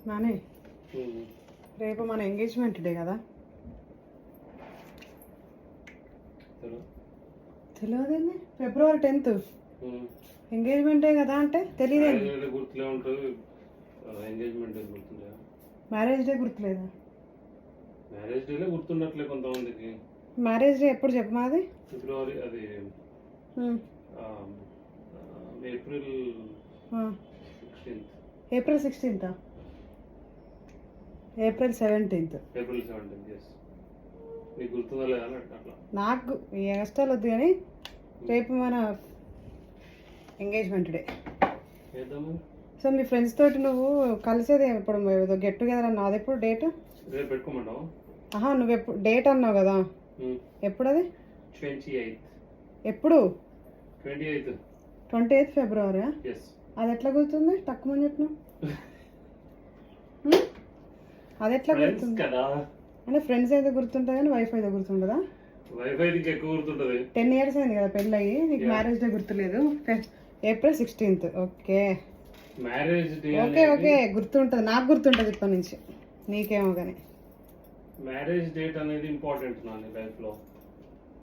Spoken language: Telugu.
నానే రేపు మన ఎంగేజ్మెంట్ డే కదా. తెలియదండి. ఫిబ్రవరి 10th ఎంగేజ్మెంట్ డే కదా అంటే తెలియదండి. గుర్తులే ఉంటుంది. ఎంగేజ్మెంట్ డే గుర్తుందా? మ్యారేజ్ డే గుర్తులేదా? మ్యారేజ్ డేలే గుర్తుండట్లే కొంతమందికి. మ్యారేజ్ డే ఎప్పుడు చెప్పు మాది? ఫిబ్రవరి అది April 16th. April 16th. April 17th. April 17th, yes. నీకు గుర్తుందా లేదా అట్లా? నాకు ఈ ఎగస్టాల్ వద్దు కానీ రేపు మన ఎంగేజ్మెంట్ డే. సో మీ ఫ్రెండ్స్ తోటి నువ్వు కలిసేది ఇప్పుడు ఏదో గెట్ టుగెదర్ అన్నావు, అది ఎప్పుడు డేట్? రేపు పెట్టుకోమంటావు? నువ్వు ఎప్పుడు డేట్ అన్నావు కదా, ఎప్పుడు అది? 28th. ఎప్పుడు? 28th ఫిబ్రవరి. అది ఎట్లా గుర్తుంది? తక్కువ చెప్పిన అది ఎట్లా గుర్తుంది కదా? అంటే ఫ్రెండ్స్ అయితే గుర్తుంటుంది కానీ వైఫ్ అయితే గుర్తుండదా? వైఫ్ అయితే ఎక్కువ గుర్తుంటది. 10 years అయింది కదా పెళ్ళి అయ్యి, నీకు మ్యారేజ్ డే గుర్తులేదు. April 16th. Okay marriage day okay గుర్తుంటది, నాకు గుర్తుంటది ఇప్పటి నుంచి, నీకేమో కానీ. మ్యారేజ్ డేట్ అనేది ఇంపార్టెంట్ నా లైఫ్ లో.